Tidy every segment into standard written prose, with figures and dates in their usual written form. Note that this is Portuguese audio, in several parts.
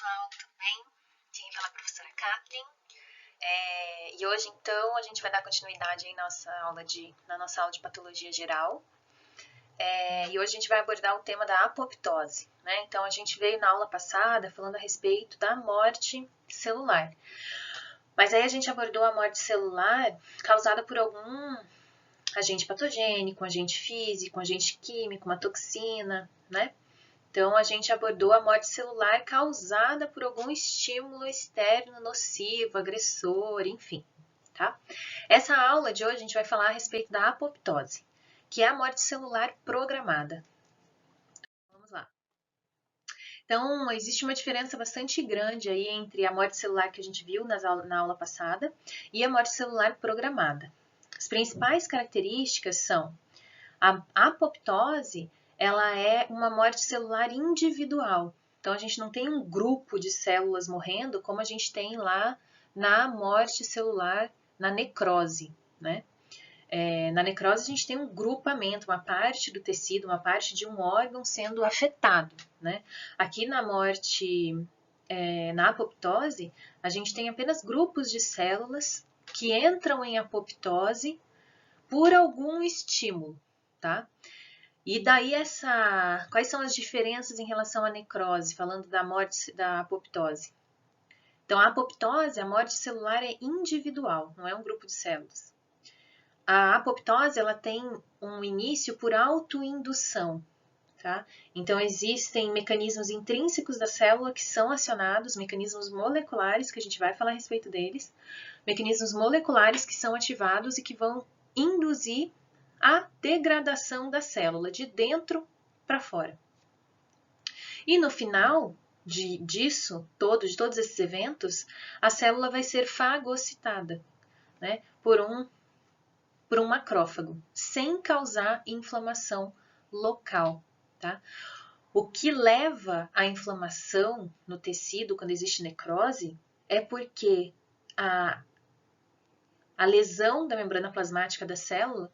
pessoal, tudo bem? Quem fala é a professora Kathleen. E hoje, então, a gente vai dar continuidade em na nossa aula de patologia geral. E hoje a gente vai abordar o tema da apoptose, né? Então, a gente veio na aula passada falando a respeito da morte celular. Mas aí a gente abordou a morte celular causada por algum agente patogênico, um agente físico, um agente químico, uma toxina, né? Então, a gente abordou a morte celular causada por algum estímulo externo nocivo, agressor, enfim, tá? Essa aula de hoje a gente vai falar a respeito da apoptose, que é a morte celular programada. Vamos lá. Então, existe uma diferença bastante grande aí entre a morte celular que a gente viu na aula passada e a morte celular programada. As principais características são a apoptose, ela é uma morte celular individual. Então, a gente não tem um grupo de células morrendo como a gente tem lá na morte celular, na necrose, né? Na necrose, a gente tem um grupamento, uma parte do tecido, uma parte de um órgão sendo afetado, né? Aqui na morte, na apoptose, a gente tem apenas grupos de células que entram em apoptose por algum estímulo, tá? E daí quais são as diferenças em relação à necrose, falando da morte da apoptose? Então, a apoptose, a morte celular é individual, não é um grupo de células. A apoptose, ela tem um início por autoindução, tá? Então, existem mecanismos intrínsecos da célula que são acionados, mecanismos moleculares, que a gente vai falar a respeito deles, mecanismos moleculares que são ativados e que vão induzir a degradação da célula de dentro para fora. E no final de todos esses eventos, a célula vai ser fagocitada, né, por um macrófago, sem causar inflamação local, tá? O que leva à inflamação no tecido quando existe necrose é porque a lesão da membrana plasmática da célula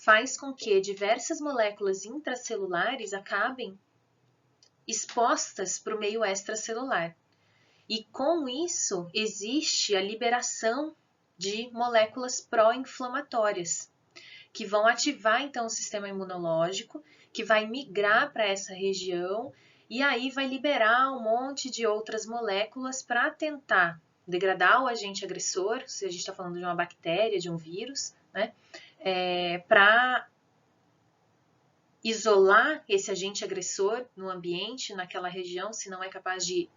faz com que diversas moléculas intracelulares acabem expostas para o meio extracelular. E com isso existe a liberação de moléculas pró-inflamatórias, que vão ativar então o sistema imunológico, que vai migrar para essa região e aí vai liberar um monte de outras moléculas para tentar degradar o agente agressor, se a gente está falando de uma bactéria, de um vírus, né? Para isolar esse agente agressor no ambiente, naquela região, se não é capaz de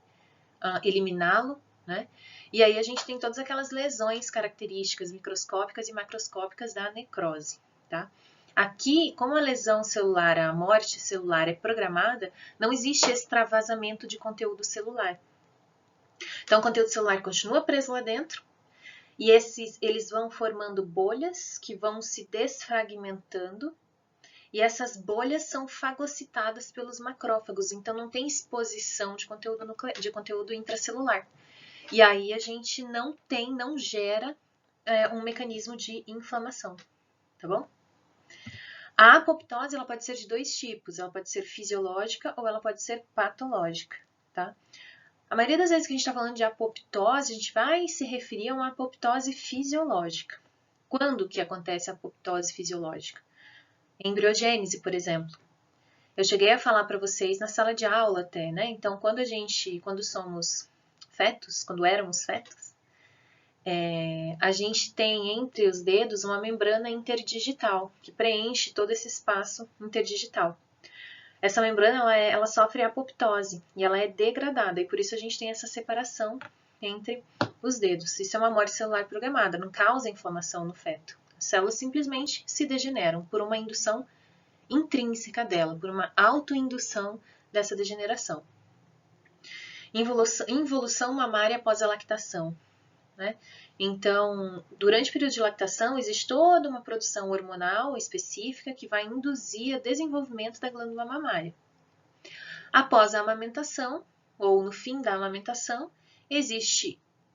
eliminá-lo, né? E aí a gente tem todas aquelas lesões características microscópicas e macroscópicas da necrose, tá? Aqui, como a lesão celular, a morte celular é programada, não existe extravasamento de conteúdo celular. Então, o conteúdo celular continua preso lá dentro e eles vão formando bolhas que vão se desfragmentando e essas bolhas são fagocitadas pelos macrófagos, então não tem exposição de conteúdo intracelular. E aí a gente não gera um mecanismo de inflamação, tá bom? A apoptose ela pode ser de dois tipos, ela pode ser fisiológica ou ela pode ser patológica, tá? A maioria das vezes que a gente está falando de apoptose, a gente vai se referir a uma apoptose fisiológica. Quando que acontece a apoptose fisiológica? Embriogênese, por exemplo. Eu cheguei a falar para vocês na sala de aula até, né? Então, quando somos fetos, quando éramos fetos, a gente tem entre os dedos uma membrana interdigital que preenche todo esse espaço interdigital. Essa membrana ela sofre apoptose e ela é degradada e por isso a gente tem essa separação entre os dedos. Isso é uma morte celular programada, não causa inflamação no feto. As células simplesmente se degeneram por uma indução intrínseca dela, por uma autoindução dessa degeneração. Involução mamária após a lactação, né? Então, durante o período de lactação, existe toda uma produção hormonal específica que vai induzir o desenvolvimento da glândula mamária. Após a amamentação, ou no fim da amamentação,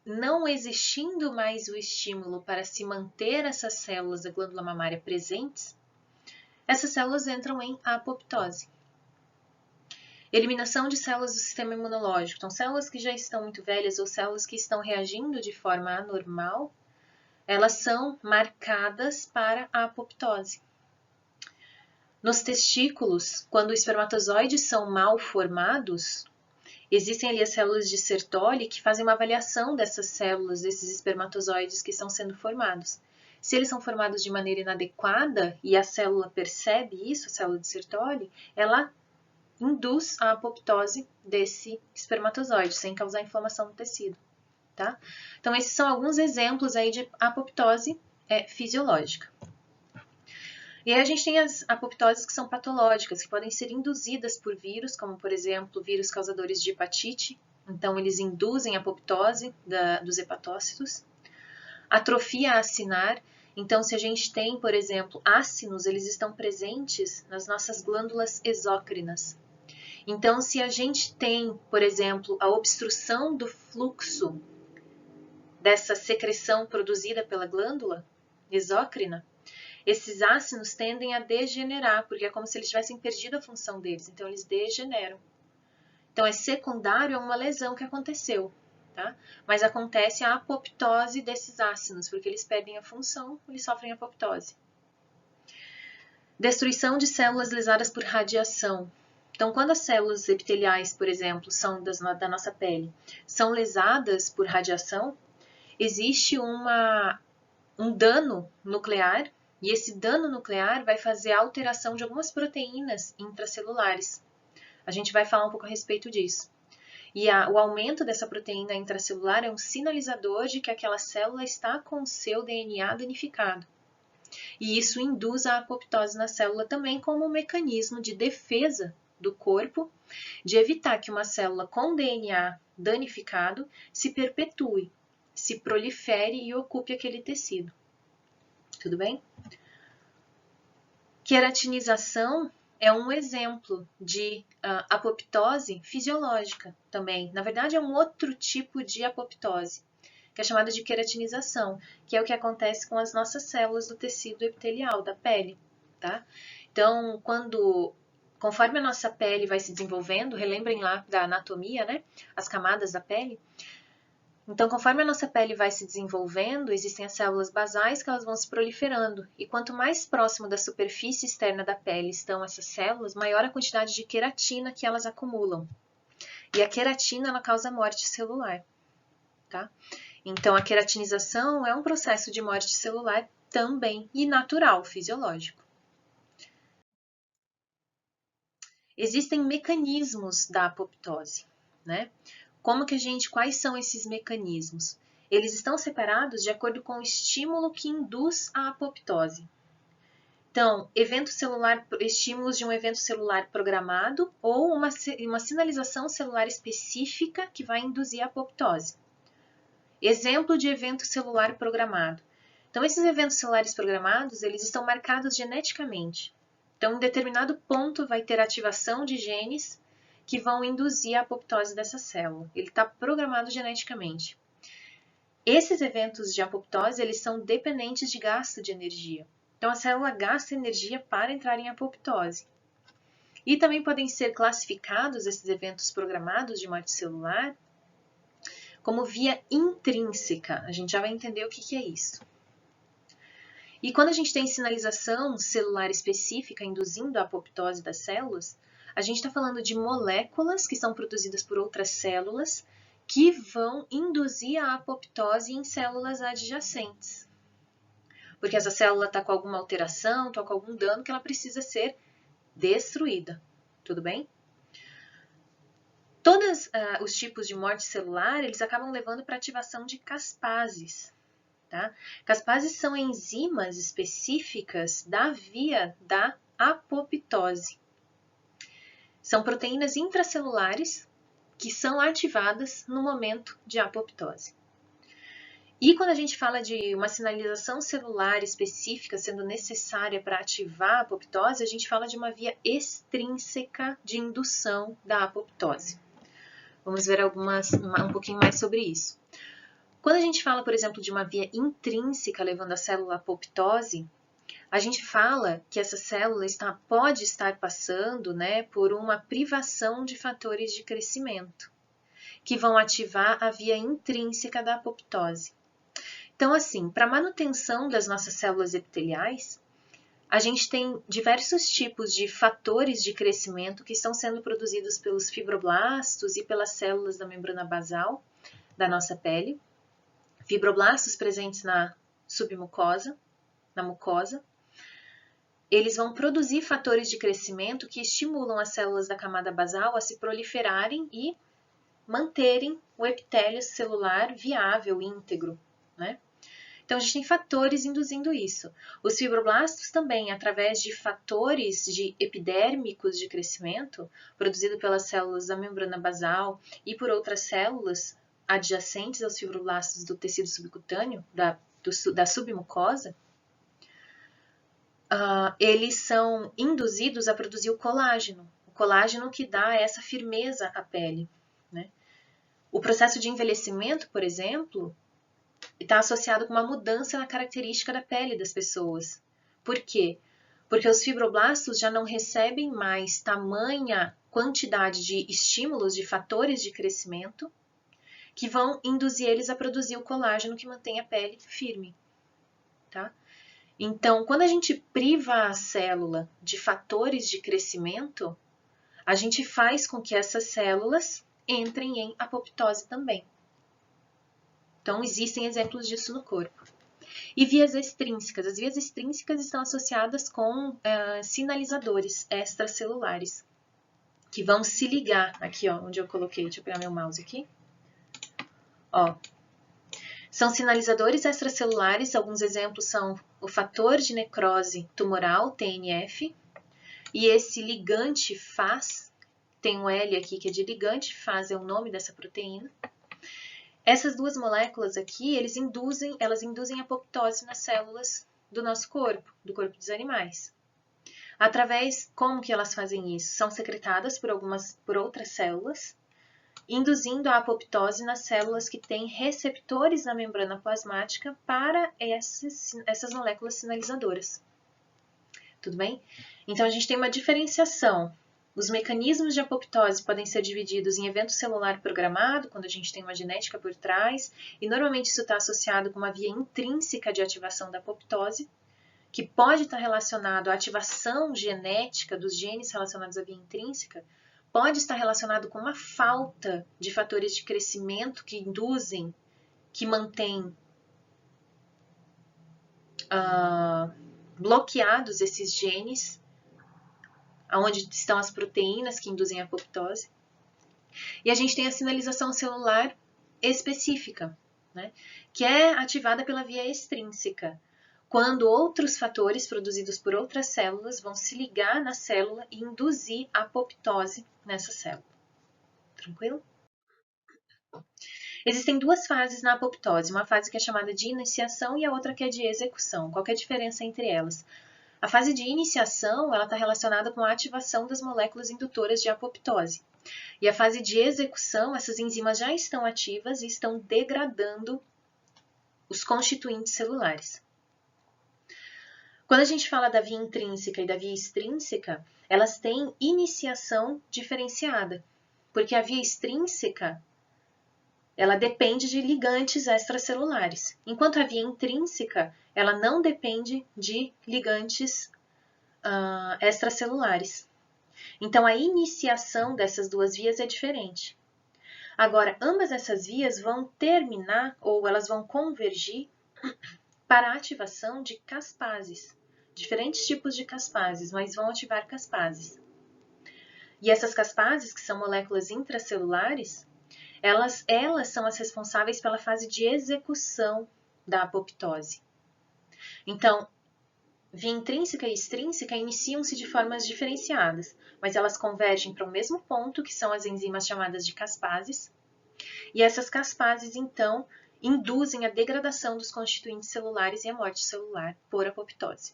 não existindo mais o estímulo para se manter essas células da glândula mamária presentes, essas células entram em apoptose. Eliminação de células do sistema imunológico. Então, células que já estão muito velhas ou células que estão reagindo de forma anormal, elas são marcadas para a apoptose. Nos testículos, quando os espermatozoides são mal formados, existem ali as células de Sertoli que fazem uma avaliação dessas células, desses espermatozoides que estão sendo formados. Se eles são formados de maneira inadequada e a célula percebe isso, a célula de Sertoli, ela induz a apoptose desse espermatozoide, sem causar inflamação no tecido. Tá? Então, esses são alguns exemplos aí de apoptose fisiológica. E aí a gente tem as apoptoses que são patológicas, que podem ser induzidas por vírus, como por exemplo, vírus causadores de hepatite. Então, eles induzem a apoptose dos hepatócitos. Atrofia acinar. Então, se a gente tem, por exemplo, ácinos, eles estão presentes nas nossas glândulas exócrinas. Então, se a gente tem, por exemplo, a obstrução do fluxo dessa secreção produzida pela glândula exócrina, esses ácidos tendem a degenerar, porque é como se eles tivessem perdido a função deles, então eles degeneram. Então, é secundário a uma lesão que aconteceu, tá? Mas acontece a apoptose desses ácidos, porque eles perdem a função, eles sofrem apoptose. Destruição de células lesadas por radiação. Então, quando as células epiteliais, por exemplo, são da nossa pele, são lesadas por radiação, existe um dano nuclear, e esse dano nuclear vai fazer a alteração de algumas proteínas intracelulares. A gente vai falar um pouco a respeito disso. E o aumento dessa proteína intracelular é um sinalizador de que aquela célula está com o seu DNA danificado. E isso induz a apoptose na célula também como um mecanismo de defesa do corpo, de evitar que uma célula com DNA danificado se perpetue, se prolifere e ocupe aquele tecido. Tudo bem? Queratinização é um exemplo de apoptose fisiológica também. Na verdade, é um outro tipo de apoptose, que é chamada de queratinização, que é o que acontece com as nossas células do tecido epitelial, da pele, tá? Então, conforme a nossa pele vai se desenvolvendo, relembrem lá da anatomia, né? As camadas da pele. Então, conforme a nossa pele vai se desenvolvendo, existem as células basais que elas vão se proliferando. E quanto mais próximo da superfície externa da pele estão essas células, maior a quantidade de queratina que elas acumulam. E a queratina, ela causa morte celular, tá? Então, a queratinização é um processo de morte celular também e natural, fisiológico. Existem mecanismos da apoptose, né? Quais são esses mecanismos? Eles estão separados de acordo com o estímulo que induz a apoptose. Então, estímulos de um evento celular programado ou uma sinalização celular específica que vai induzir a apoptose. Exemplo de evento celular programado. Então, esses eventos celulares programados, eles estão marcados geneticamente. Então, em determinado ponto vai ter ativação de genes que vão induzir a apoptose dessa célula. Ele está programado geneticamente. Esses eventos de apoptose, eles são dependentes de gasto de energia. Então, a célula gasta energia para entrar em apoptose. E também podem ser classificados esses eventos programados de morte celular como via intrínseca. A gente já vai entender o que é isso. E quando a gente tem sinalização celular específica induzindo a apoptose das células, a gente está falando de moléculas que são produzidas por outras células que vão induzir a apoptose em células adjacentes. Porque essa célula está com alguma alteração, está com algum dano que ela precisa ser destruída. Tudo bem? Todos os tipos de morte celular, eles acabam levando para ativação de caspases. Tá? Caspases são enzimas específicas da via da apoptose. São proteínas intracelulares que são ativadas no momento de apoptose. E quando a gente fala de uma sinalização celular específica sendo necessária para ativar a apoptose, a gente fala de uma via extrínseca de indução da apoptose. Vamos ver um pouquinho mais sobre isso. Quando a gente fala, por exemplo, de uma via intrínseca levando a célula à apoptose, a gente fala que essa célula pode estar passando, né, por uma privação de fatores de crescimento, que vão ativar a via intrínseca da apoptose. Então, assim, para a manutenção das nossas células epiteliais, a gente tem diversos tipos de fatores de crescimento que estão sendo produzidos pelos fibroblastos e pelas células da membrana basal da nossa pele. Fibroblastos presentes na submucosa, na mucosa. Eles vão produzir fatores de crescimento que estimulam as células da camada basal a se proliferarem e manterem o epitélio celular viável, íntegro, né? Então, a gente tem fatores induzindo isso. Os fibroblastos também, através de fatores epidérmicos de crescimento, produzido pelas células da membrana basal e por outras células adjacentes aos fibroblastos do tecido subcutâneo, da submucosa, eles são induzidos a produzir o colágeno que dá essa firmeza à pele, né? O processo de envelhecimento, por exemplo, está associado com uma mudança na característica da pele das pessoas. Por quê? Porque os fibroblastos já não recebem mais tamanha quantidade de estímulos, de fatores de crescimento, que vão induzir eles a produzir o colágeno que mantém a pele firme, tá? Então, quando a gente priva a célula de fatores de crescimento, a gente faz com que essas células entrem em apoptose também. Então, existem exemplos disso no corpo. E vias extrínsecas. As vias extrínsecas estão associadas com sinalizadores extracelulares, que vão se ligar aqui, ó, onde eu coloquei. Deixa eu pegar meu mouse aqui. Ó, são sinalizadores extracelulares, alguns exemplos são o fator de necrose tumoral, TNF, e esse ligante Fas, tem um L aqui que é de ligante, Fas é o nome dessa proteína. Essas duas moléculas aqui, elas induzem apoptose nas células do nosso corpo, do corpo dos animais. Como que elas fazem isso? São secretadas por outras células, induzindo a apoptose nas células que têm receptores na membrana plasmática para essas moléculas sinalizadoras. Tudo bem? Então, a gente tem uma diferenciação. Os mecanismos de apoptose podem ser divididos em evento celular programado, quando a gente tem uma genética por trás, e normalmente isso está associado com uma via intrínseca de ativação da apoptose, que pode estar relacionado à ativação genética dos genes relacionados à via intrínseca, pode estar relacionado com uma falta de fatores de crescimento que induzem, que mantêm bloqueados esses genes, onde estão as proteínas que induzem a apoptose. E a gente tem a sinalização celular específica, né, que é ativada pela via extrínseca, quando outros fatores produzidos por outras células vão se ligar na célula e induzir a apoptose nessa célula. Tranquilo? Existem duas fases na apoptose, uma fase que é chamada de iniciação e a outra que é de execução. Qual que é a diferença entre elas? A fase de iniciação está relacionada com a ativação das moléculas indutoras de apoptose. E a fase de execução, essas enzimas já estão ativas e estão degradando os constituintes celulares. Quando a gente fala da via intrínseca e da via extrínseca, elas têm iniciação diferenciada, porque a via extrínseca ela depende de ligantes extracelulares, enquanto a via intrínseca ela não depende de ligantes extracelulares. Então, a iniciação dessas duas vias é diferente. Agora, ambas essas vias vão terminar ou elas vão convergir para a ativação de caspases, diferentes tipos de caspases, mas vão ativar caspases. E essas caspases, que são moléculas intracelulares, elas são as responsáveis pela fase de execução da apoptose. Então, via intrínseca e extrínseca iniciam-se de formas diferenciadas, mas elas convergem para o mesmo ponto, que são as enzimas chamadas de caspases, e essas caspases, então, induzem a degradação dos constituintes celulares e a morte celular por apoptose.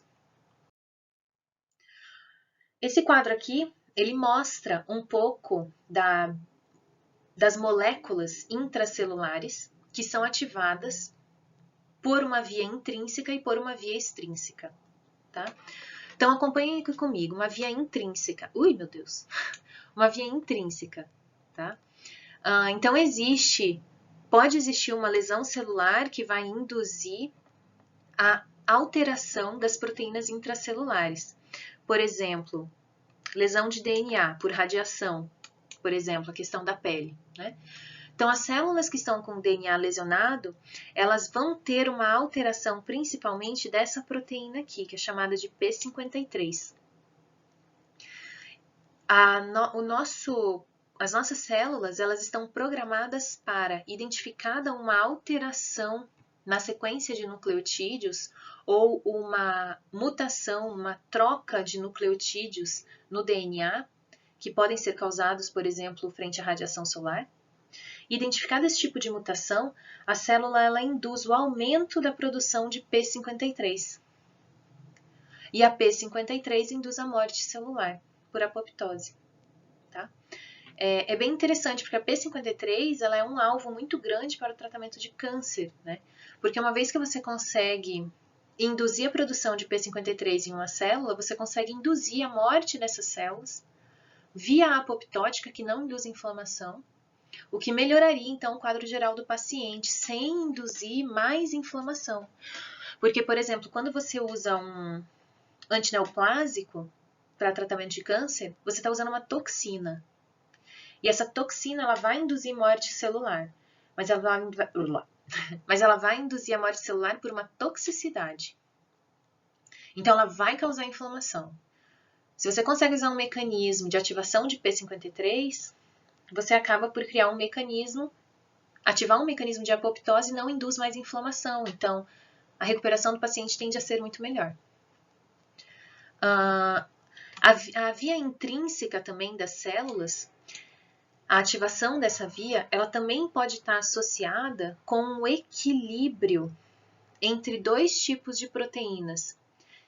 Esse quadro aqui, ele mostra um pouco das moléculas intracelulares que são ativadas por uma via intrínseca e por uma via extrínseca. tá? Então, acompanhem aqui comigo, uma via intrínseca. Ui, meu Deus! Uma via intrínseca, tá? Então, pode existir uma lesão celular que vai induzir a alteração das proteínas intracelulares. Por exemplo, lesão de DNA por radiação, por exemplo, a questão da pele, né? Então, as células que estão com o DNA lesionado, elas vão ter uma alteração principalmente dessa proteína aqui, que é chamada de P53. As nossas células, elas estão programadas para, identificada uma alteração na sequência de nucleotídeos ou uma mutação, uma troca de nucleotídeos no DNA, que podem ser causados, por exemplo, frente à radiação solar. Identificado esse tipo de mutação, a célula ela induz o aumento da produção de P53. E a P53 induz a morte celular por apoptose. Tá? É bem interessante, porque a P53 ela é um alvo muito grande para o tratamento de câncer, né? Porque uma vez que você consegue induzir a produção de P53 em uma célula, você consegue induzir a morte dessas células via a apoptótica, que não induz inflamação, o que melhoraria, então, o quadro geral do paciente, sem induzir mais inflamação. Porque, por exemplo, quando você usa um antineoplásico para tratamento de câncer, você está usando uma toxina. E essa toxina ela vai induzir morte celular, mas ela vai induzir a morte celular por uma toxicidade. Então, ela vai causar inflamação. Se você consegue usar um mecanismo de ativação de P53, você acaba por criar um mecanismo, ativar um mecanismo de apoptose e não induz mais inflamação. Então, a recuperação do paciente tende a ser muito melhor. A via intrínseca também das células, a ativação dessa via, ela também pode estar associada com o equilíbrio entre dois tipos de proteínas,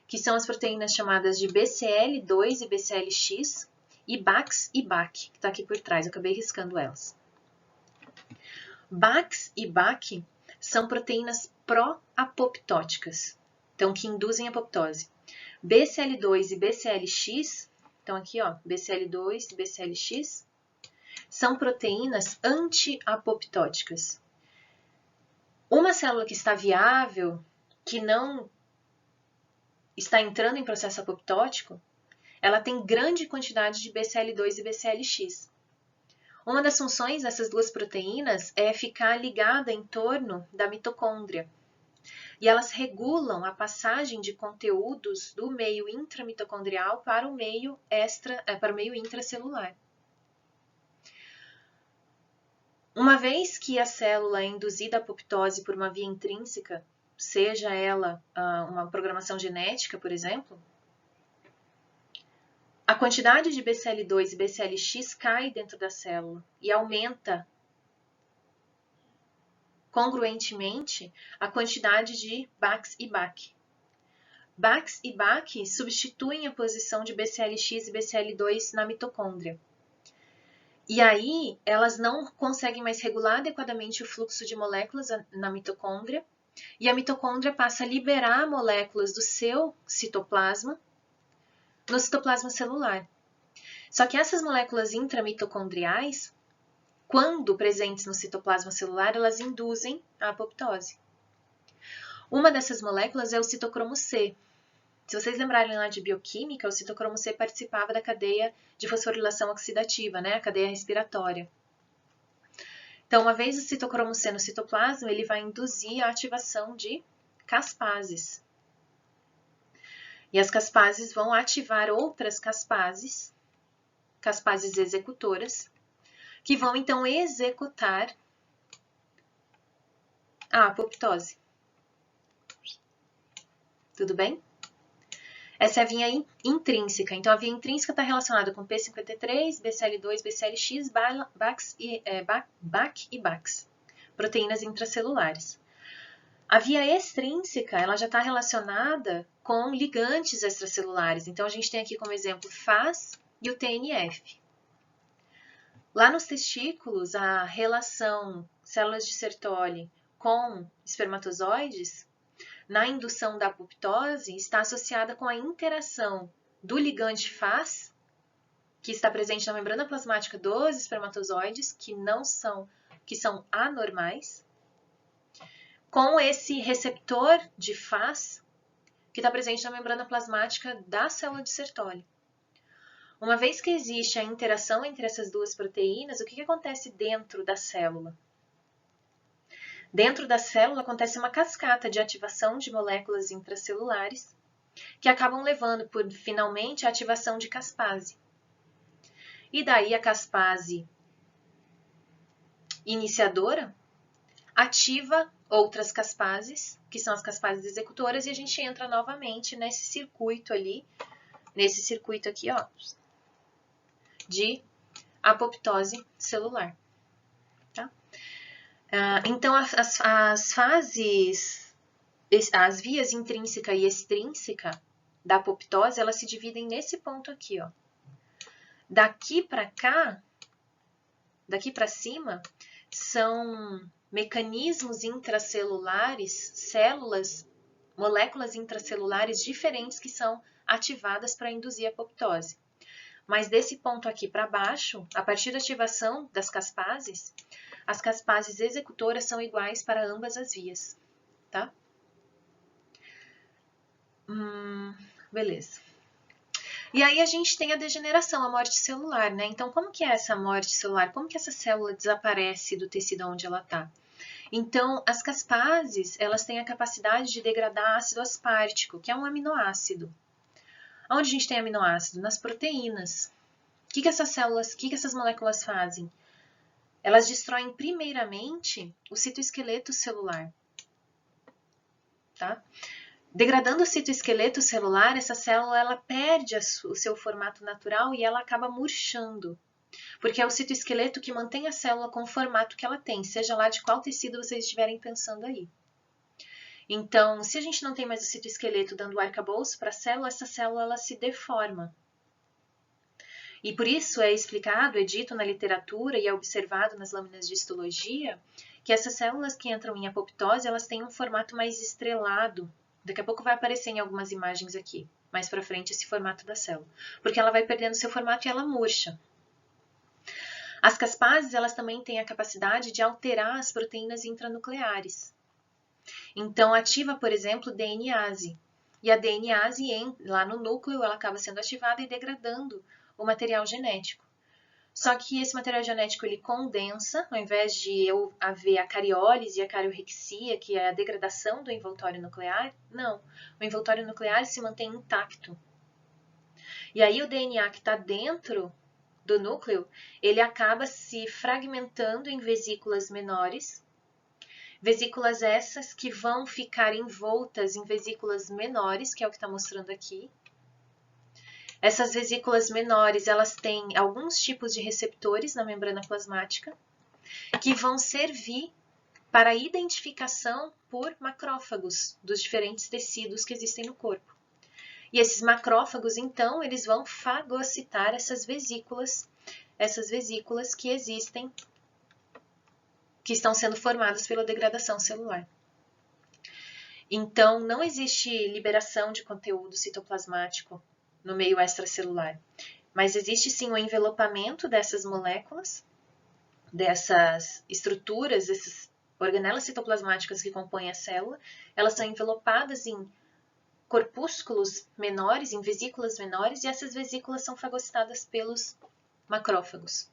que são as proteínas chamadas de BCL2 e BCLX, e BAX e BAC, que está aqui por trás, eu acabei riscando elas. BAX e BAC são proteínas pró-apoptóticas, então que induzem apoptose. BCL2 e BCLX, então aqui ó, BCL2 e BCLX, são proteínas anti-apoptóticas. Uma célula que está viável, que não está entrando em processo apoptótico, ela tem grande quantidade de BCL2 e BCLX. Uma das funções dessas duas proteínas é ficar ligada em torno da mitocôndria. E elas regulam a passagem de conteúdos do meio intramitocondrial para o meio intracelular. Uma vez que a célula é induzida à apoptose por uma via intrínseca, seja ela uma programação genética, por exemplo, a quantidade de BCL2 e BCLX cai dentro da célula e aumenta congruentemente a quantidade de BAX e BAC. BAX e BAC substituem a posição de BCLX e BCL2 na mitocôndria. E aí, elas não conseguem mais regular adequadamente o fluxo de moléculas na mitocôndria, e a mitocôndria passa a liberar moléculas do seu citoplasma no citoplasma celular. Só que essas moléculas intramitocondriais, quando presentes no citoplasma celular, elas induzem a apoptose. Uma dessas moléculas é o citocromo C. Se vocês lembrarem lá de bioquímica, o citocromo C participava da cadeia de fosforilação oxidativa, né? A cadeia respiratória. Então, uma vez o citocromo C no citoplasma, ele vai induzir a ativação de caspases. E as caspases vão ativar outras caspases executoras, que vão então executar a apoptose. Tudo bem? Essa é a via intrínseca. Então, a via intrínseca está relacionada com P53, BCL2, BCLX, BAC e BAX, proteínas intracelulares. A via extrínseca, ela já está relacionada com ligantes extracelulares. Então, a gente tem aqui como exemplo FAS e o TNF. Lá nos testículos, a relação células de Sertoli com espermatozoides na indução da apoptose está associada com a interação do ligante Fas, que está presente na membrana plasmática dos espermatozoides, que são anormais, com esse receptor de Fas, que está presente na membrana plasmática da célula de Sertoli. Uma vez que existe a interação entre essas duas proteínas, o que acontece dentro da célula? Dentro da célula acontece uma cascata de ativação de moléculas intracelulares que acabam levando por, finalmente, a ativação de caspase. E daí a caspase iniciadora ativa outras caspases, que são as caspases executoras, e a gente entra novamente nesse circuito ali, nesse circuito aqui, ó, de apoptose celular. Tá? Então, as fases, as vias intrínseca e extrínseca da apoptose, elas se dividem nesse ponto aqui, ó. Daqui para cá, daqui para cima, são mecanismos intracelulares, células, moléculas intracelulares diferentes que são ativadas para induzir a apoptose. Mas desse ponto aqui para baixo, a partir da ativação das caspases, as caspases executoras são iguais para ambas as vias, tá? Beleza. E aí a gente tem a degeneração, a morte celular, né? Então, como que é essa morte celular? Como que essa célula desaparece do tecido onde ela está? Então, as caspases, elas têm a capacidade de degradar ácido aspartico, que é um aminoácido. Onde a gente tem aminoácido? Nas proteínas. O que essas moléculas fazem? Elas destroem primeiramente o citoesqueleto celular, tá? Degradando o citoesqueleto celular, essa célula ela perde o seu formato natural e ela acaba murchando. Porque é o citoesqueleto que mantém a célula com o formato que ela tem, seja lá de qual tecido vocês estiverem pensando aí. Então, se a gente não tem mais o citoesqueleto dando arcabouço para a célula, essa célula ela se deforma. E por isso é explicado, é dito na literatura e é observado nas lâminas de histologia que essas células que entram em apoptose, elas têm um formato mais estrelado. Daqui a pouco vai aparecer em algumas imagens aqui, mais para frente, esse formato da célula. Porque ela vai perdendo seu formato e ela murcha. As caspases, elas também têm a capacidade de alterar as proteínas intranucleares. Então, ativa, por exemplo, DNase. E a DNase, lá no núcleo, ela acaba sendo ativada e degradando o material genético. Só que esse material genético ele condensa, ao invés de haver a cariólise e a cariorrexia, que é a degradação do envoltório nuclear, não. O envoltório nuclear se mantém intacto. E aí o DNA que está dentro do núcleo, ele acaba se fragmentando em vesículas menores. Vesículas essas que vão ficar envoltas em vesículas menores, que é o que está mostrando aqui. Essas vesículas menores, elas têm alguns tipos de receptores na membrana plasmática que vão servir para a identificação por macrófagos dos diferentes tecidos que existem no corpo. E esses macrófagos, então, eles vão fagocitar essas vesículas que existem, que estão sendo formadas pela degradação celular. Então, não existe liberação de conteúdo citoplasmático no meio extracelular, mas existe sim o envelopamento dessas moléculas, dessas estruturas, dessas organelas citoplasmáticas que compõem a célula, elas são envelopadas em corpúsculos menores, em vesículas menores, e essas vesículas são fagocitadas pelos macrófagos.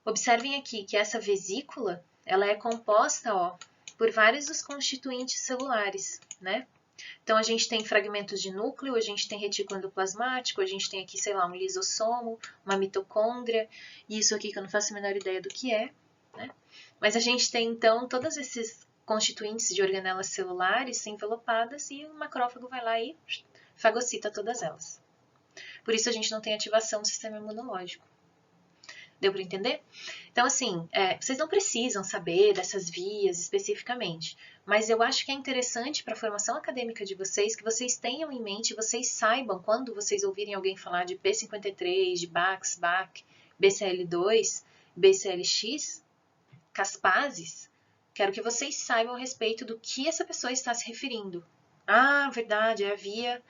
Observem aqui que essa vesícula, ela é composta, ó, por vários dos constituintes celulares, né? Então, a gente tem fragmentos de núcleo, a gente tem retículo endoplasmático, a gente tem aqui, sei lá, um lisossomo, uma mitocôndria, e isso aqui que eu não faço a menor ideia do que é, né? Mas a gente tem, então, todos esses constituintes de organelas celulares envelopadas e o macrófago vai lá e fagocita todas elas. Por isso, a gente não tem ativação do sistema imunológico. Deu para entender? Então, assim, vocês não precisam saber dessas vias especificamente, mas eu acho que é interessante para a formação acadêmica de vocês que vocês tenham em mente, vocês saibam, quando vocês ouvirem alguém falar de P53, de BAX, BAC, BCL2, BCLX, caspases, Quero que vocês saibam a respeito do que essa pessoa está se referindo. Ah, verdade, é a via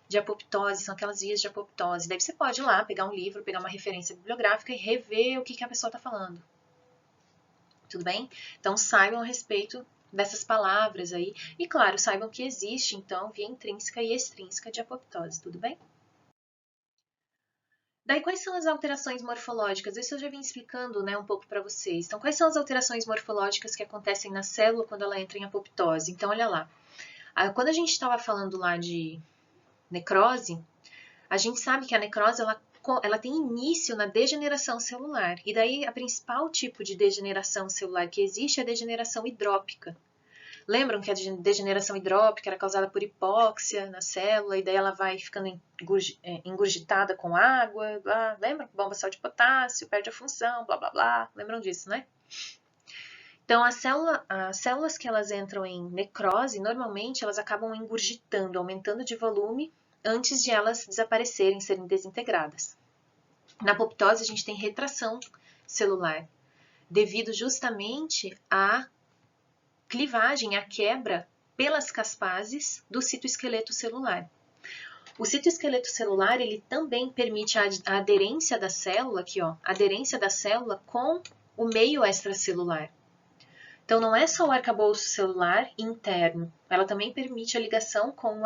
de apoptose, são aquelas vias de apoptose. Daí você pode ir lá, pegar um livro, pegar uma referência bibliográfica e rever o que a pessoa está falando. Tudo bem? Então, saibam a respeito dessas palavras aí. E, claro, saibam que existe, então, via intrínseca e extrínseca de apoptose. Tudo bem? Daí, quais são as alterações morfológicas? Isso eu já vim explicando, né, um pouco para vocês. Então, quais são as alterações morfológicas que acontecem na célula quando ela entra em apoptose? Então, olha lá. Quando a gente estava falando lá de necrose, a gente sabe que a necrose ela tem início na degeneração celular. E daí, a principal tipo de degeneração celular que existe é a degeneração hidrópica. Lembram que a degeneração hidrópica era causada por hipóxia na célula, e daí ela vai ficando engurgitada com água, blá. Lembram? Bomba sal de potássio, perde a função, blá blá blá. Lembram disso, né? Então, as células que elas entram em necrose, normalmente elas acabam engurgitando, aumentando de volume, antes de elas desaparecerem, serem desintegradas. Na apoptose, a gente tem retração celular, devido justamente à clivagem, à quebra pelas caspases do citoesqueleto celular. O citoesqueleto celular, ele também permite a aderência da célula, aqui ó, aderência da célula com o meio extracelular. Então, não é só o arcabouço celular interno, ela também permite a ligação com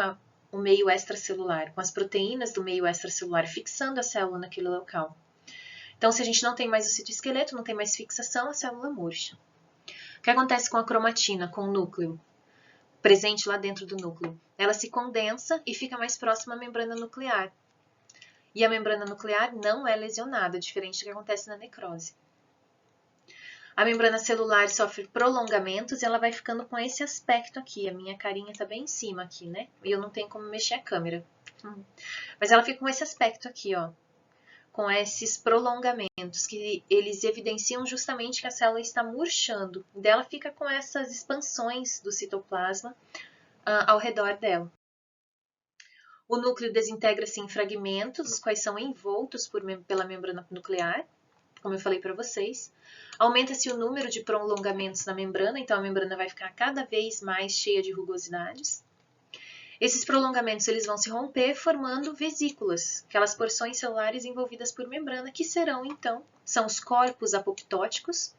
o meio extracelular, com as proteínas do meio extracelular, fixando a célula naquele local. Então, se a gente não tem mais o citoesqueleto, não tem mais fixação, a célula murcha. O que acontece com a cromatina, com o núcleo, presente lá dentro do núcleo? Ela se condensa e fica mais próxima à membrana nuclear. E a membrana nuclear não é lesionada, diferente do que acontece na necrose. A membrana celular sofre prolongamentos e ela vai ficando com esse aspecto aqui. A minha carinha tá bem em cima aqui, né? E eu não tenho como mexer a câmera. Mas ela fica com esse aspecto aqui, ó. Com esses prolongamentos, que eles evidenciam justamente que a célula está murchando. E ela fica com essas expansões do citoplasma ao redor dela. O núcleo desintegra-se em fragmentos, os quais são envoltos pela membrana nuclear, como eu falei para vocês. Aumenta-se o número de prolongamentos na membrana, então a membrana vai ficar cada vez mais cheia de rugosidades. Esses prolongamentos eles vão se romper formando vesículas, aquelas porções celulares envolvidas por membrana, que serão então, são os corpos apoptóticos.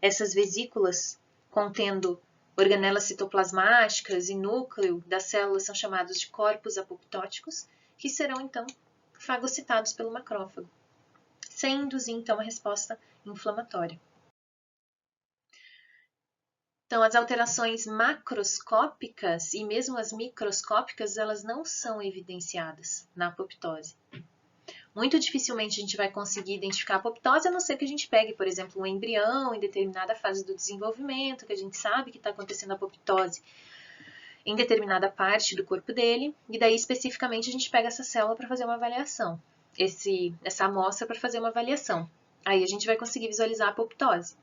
Essas vesículas contendo organelas citoplasmáticas e núcleo das células são chamados de corpos apoptóticos, que serão então fagocitados pelo macrófago, sem induzir então a resposta inflamatória. Então, as alterações macroscópicas e mesmo as microscópicas, elas não são evidenciadas na apoptose. Muito dificilmente a gente vai conseguir identificar a apoptose, a não ser que a gente pegue, por exemplo, um embrião em determinada fase do desenvolvimento, que a gente sabe que está acontecendo a apoptose em determinada parte do corpo dele, e daí especificamente a gente pega essa célula para fazer uma avaliação, essa amostra para fazer uma avaliação. Aí a gente vai conseguir visualizar a apoptose.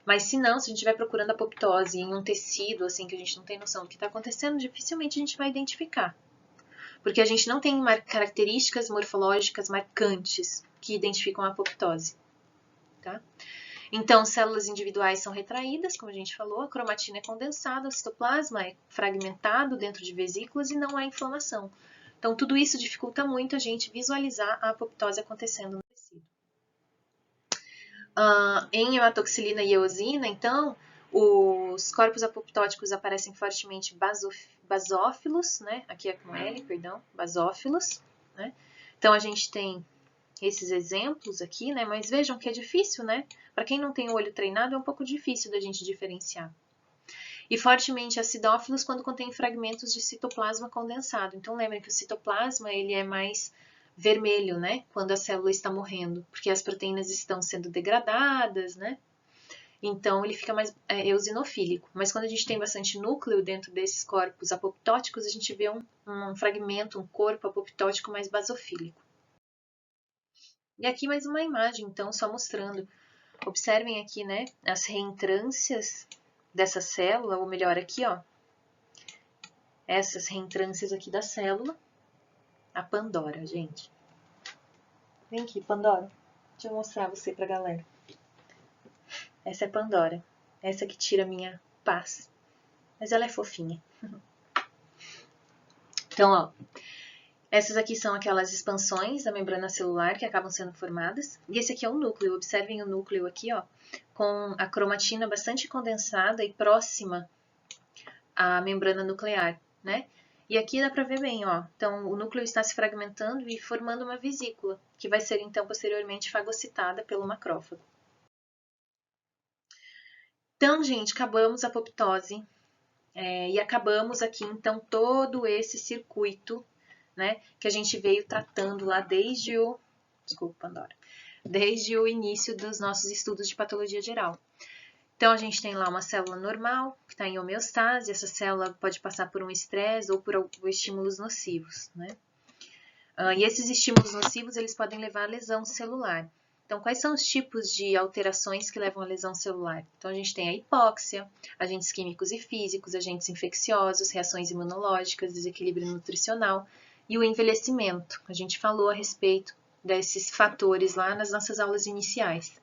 Mas se não, se a gente estiver procurando apoptose em um tecido, assim, que a gente não tem noção do que está acontecendo, dificilmente a gente vai identificar. Porque a gente não tem características morfológicas marcantes que identificam a apoptose. Tá? Então, células individuais são retraídas, como a gente falou, a cromatina é condensada, o citoplasma é fragmentado dentro de vesículas e não há inflamação. Então, tudo isso dificulta muito a gente visualizar a apoptose acontecendo no tecido. Em hematoxilina e eosina, então, os corpos apoptóticos aparecem fortemente basófilos, né? Aqui é com L, perdão, basófilos, né? Então, a gente tem esses exemplos aqui, né? Mas vejam que é difícil, né? Para quem não tem o olho treinado, é um pouco difícil da gente diferenciar. E fortemente acidófilos quando contém fragmentos de citoplasma condensado. Então, lembrem que o citoplasma, ele é mais vermelho, né? Quando a célula está morrendo, porque as proteínas estão sendo degradadas, né? Então, ele fica mais eosinofílico. Mas quando a gente tem bastante núcleo dentro desses corpos apoptóticos, a gente vê um fragmento, um corpo apoptótico mais basofílico. E aqui mais uma imagem, então, só mostrando. Observem aqui, né, as reentrâncias dessa célula, ou melhor, aqui, ó. Essas reentrâncias aqui da célula. A Pandora, gente. Vem aqui, Pandora. Deixa eu mostrar você pra galera. Essa é Pandora. Essa que tira a minha paz. Mas ela é fofinha. Então, ó, essas aqui são aquelas expansões da membrana celular que acabam sendo formadas. E esse aqui é o núcleo. Observem o núcleo aqui, ó, com a cromatina bastante condensada e próxima à membrana nuclear, né? E aqui dá para ver bem, ó. Então, o núcleo está se fragmentando e formando uma vesícula, que vai ser, então, posteriormente fagocitada pelo macrófago. Então, gente, acabamos a apoptose. E acabamos aqui, então, todo esse circuito, né, que a gente veio tratando lá desde o... Desculpa, Pandora. Desde o início dos nossos estudos de patologia geral. Então, a gente tem lá uma célula normal, que está em homeostase. Essa célula pode passar por um estresse ou por estímulos nocivos, né? E esses estímulos nocivos, eles podem levar à lesão celular. Então, quais são os tipos de alterações que levam à lesão celular? Então, a gente tem a hipóxia, agentes químicos e físicos, agentes infecciosos, reações imunológicas, desequilíbrio nutricional e o envelhecimento. A gente falou a respeito desses fatores lá nas nossas aulas iniciais.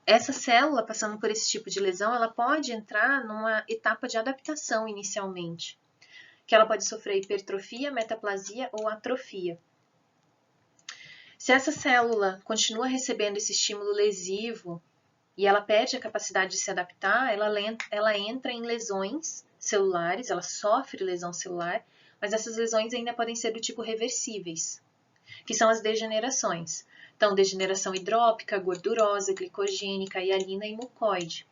Essa célula, passando por esse tipo de lesão, ela pode entrar numa etapa de adaptação inicialmente, que ela pode sofrer hipertrofia, metaplasia ou atrofia. Se essa célula continua recebendo esse estímulo lesivo e ela perde a capacidade de se adaptar, ela entra em lesões celulares, ela sofre lesão celular, mas essas lesões ainda podem ser do tipo reversíveis, que são as degenerações. Então, degeneração hidrópica, gordurosa, glicogênica, hialina e mucoide.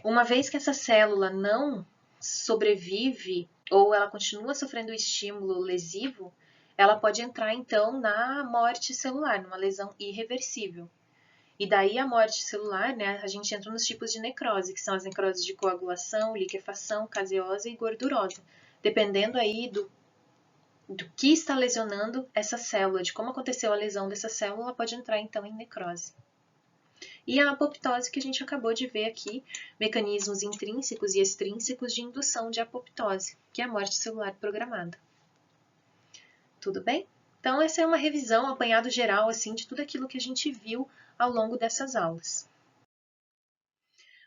Uma vez que essa célula não sobrevive ou ela continua sofrendo estímulo lesivo, ela pode entrar então na morte celular, numa lesão irreversível. E daí a morte celular, né, a gente entra nos tipos de necrose, que são as necroses de coagulação, liquefação, caseosa e gordurosa. Dependendo aí do que está lesionando essa célula, de como aconteceu a lesão dessa célula, ela pode entrar então em necrose. E a apoptose que a gente acabou de ver aqui, mecanismos intrínsecos e extrínsecos de indução de apoptose, que é a morte celular programada. Tudo bem? Então essa é uma revisão, um apanhado geral assim, de tudo aquilo que a gente viu ao longo dessas aulas.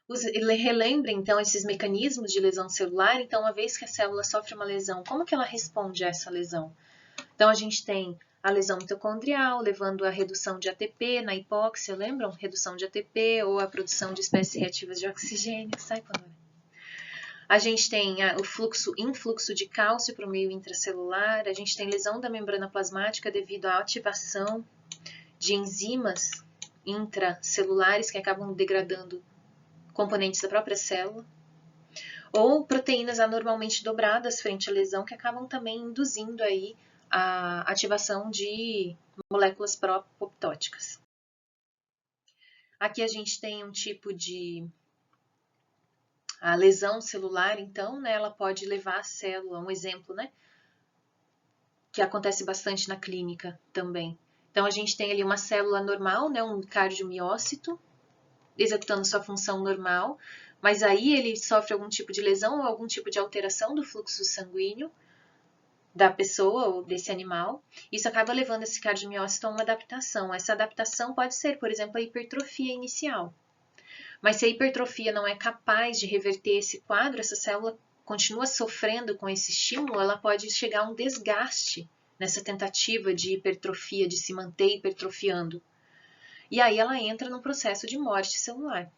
Relembre então esses mecanismos de lesão celular. Então, uma vez que a célula sofre uma lesão, como que ela responde a essa lesão? Então, a gente tem a lesão mitocondrial, levando à redução de ATP na hipóxia, lembram? Redução de ATP ou a produção de espécies reativas de oxigênio. Sai, Pandora. A gente tem o influxo de cálcio para o meio intracelular, a gente tem lesão da membrana plasmática devido à ativação de enzimas intracelulares que acabam degradando componentes da própria célula, ou proteínas anormalmente dobradas frente à lesão que acabam também induzindo aí a ativação de moléculas pró-apoptóticas. Aqui a gente tem um tipo de a lesão celular, então, né, ela pode levar a célula, um exemplo, né, que acontece bastante na clínica também. Então, a gente tem ali uma célula normal, né, um cardiomiócito, executando sua função normal, mas aí ele sofre algum tipo de lesão ou algum tipo de alteração do fluxo sanguíneo da pessoa ou desse animal. Isso acaba levando esse cardiomiócito a uma adaptação. Essa adaptação pode ser, por exemplo, a hipertrofia inicial. Mas se a hipertrofia não é capaz de reverter esse quadro, essa célula continua sofrendo com esse estímulo, ela pode chegar a um desgaste nessa tentativa de hipertrofia, de se manter hipertrofiando. E aí ela entra num processo de morte celular,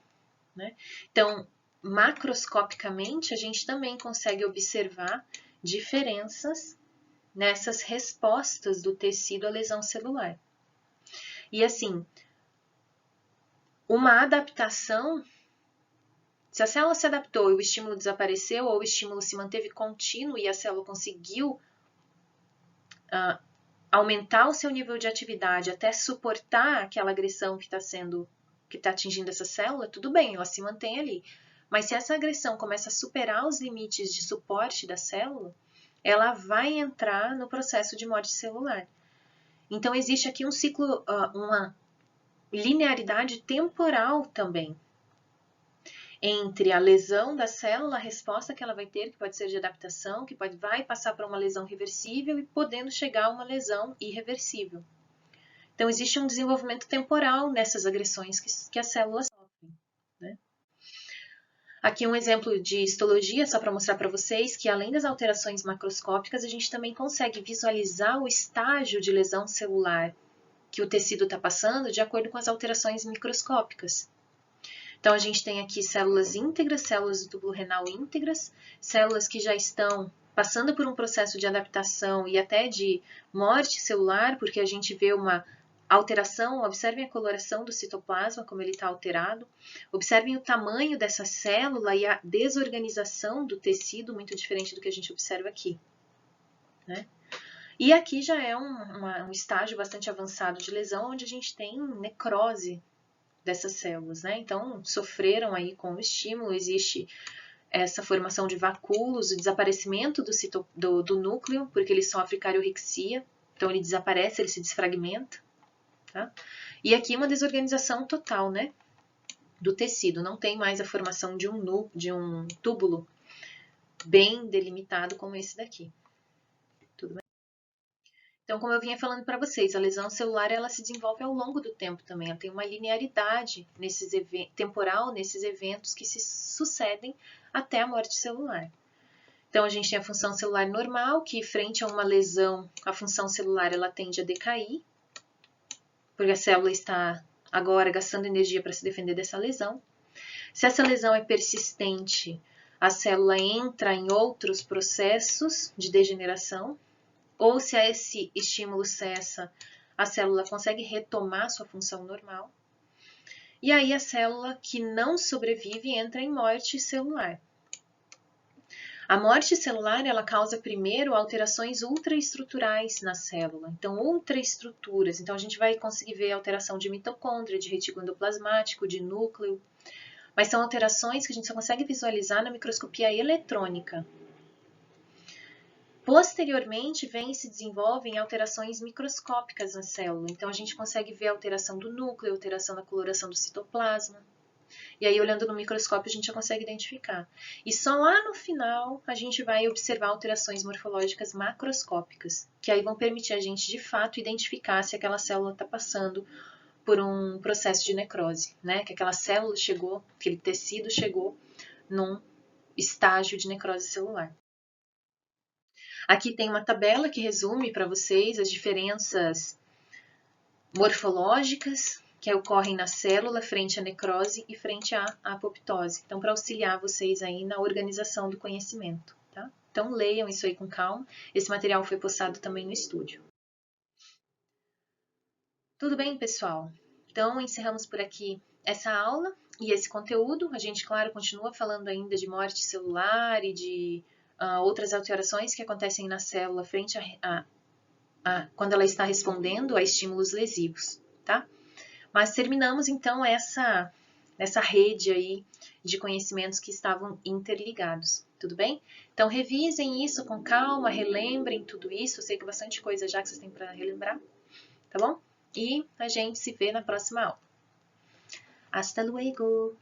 né? Então, macroscopicamente, a gente também consegue observar diferenças nessas respostas do tecido à lesão celular. E assim, uma adaptação, se a célula se adaptou e o estímulo desapareceu, ou o estímulo se manteve contínuo e a célula conseguiu aumentar o seu nível de atividade até suportar aquela agressão que está atingindo essa célula, tudo bem, ela se mantém ali. Mas se essa agressão começa a superar os limites de suporte da célula, ela vai entrar no processo de morte celular. Então, existe aqui um ciclo, uma linearidade temporal também entre a lesão da célula, a resposta que ela vai ter, que pode ser de adaptação, que vai passar para uma lesão reversível e podendo chegar a uma lesão irreversível. Então, existe um desenvolvimento temporal nessas agressões que a célula sofre. Aqui um exemplo de histologia, só para mostrar para vocês que além das alterações macroscópicas, a gente também consegue visualizar o estágio de lesão celular que o tecido está passando de acordo com as alterações microscópicas. Então, a gente tem aqui células íntegras, células do túbulo renal íntegras, células que já estão passando por um processo de adaptação e até de morte celular, porque a gente vê uma alteração, observem a coloração do citoplasma, como ele está alterado, observem o tamanho dessa célula e a desorganização do tecido, muito diferente do que a gente observa aqui, né? E aqui já é um estágio bastante avançado de lesão, onde a gente tem necrose dessas células, né? Então, sofreram aí com o estímulo, existe essa formação de vacúolos, o desaparecimento do núcleo, porque ele sofre cariorrexia, então ele desaparece, ele se desfragmenta, tá? E aqui uma desorganização total, né, do tecido, não tem mais a formação de um túbulo bem delimitado como esse daqui. Tudo bem? Então, como eu vinha falando para vocês, a lesão celular ela se desenvolve ao longo do tempo também. Ela tem uma linearidade temporal nesses eventos que se sucedem até a morte celular. Então, a gente tem a função celular normal, que frente a uma lesão, a função celular ela tende a decair, porque a célula está agora gastando energia para se defender dessa lesão. Se essa lesão é persistente, a célula entra em outros processos de degeneração, ou se esse estímulo cessa, a célula consegue retomar sua função normal. E aí a célula que não sobrevive entra em morte celular. A morte celular ela causa primeiro alterações ultraestruturais na célula. Então, ultraestruturas. Então, a gente vai conseguir ver alteração de mitocôndria, de retículo endoplasmático, de núcleo. Mas são alterações que a gente só consegue visualizar na microscopia eletrônica. Posteriormente, vem e se desenvolvem alterações microscópicas na célula. Então, a gente consegue ver a alteração do núcleo, alteração da coloração do citoplasma. E aí, olhando no microscópio, a gente já consegue identificar. E só lá no final, a gente vai observar alterações morfológicas macroscópicas, que aí vão permitir a gente, de fato, identificar se aquela célula está passando por um processo de necrose, né? Que aquela célula chegou, aquele tecido chegou num estágio de necrose celular. Aqui tem uma tabela que resume para vocês as diferenças morfológicas que ocorrem na célula frente à necrose e frente à apoptose. Então, para auxiliar vocês aí na organização do conhecimento, tá? Então, leiam isso aí com calma. Esse material foi postado também no estúdio. Tudo bem, pessoal? Então, encerramos por aqui essa aula e esse conteúdo. A gente, claro, continua falando ainda de morte celular e de outras alterações que acontecem na célula frente quando ela está respondendo a estímulos lesivos, tá? Mas terminamos então essa rede aí de conhecimentos que estavam interligados, tudo bem? Então revisem isso com calma, relembrem tudo isso, eu sei que é bastante coisa já que vocês têm para relembrar, tá bom? E a gente se vê na próxima aula. Hasta luego!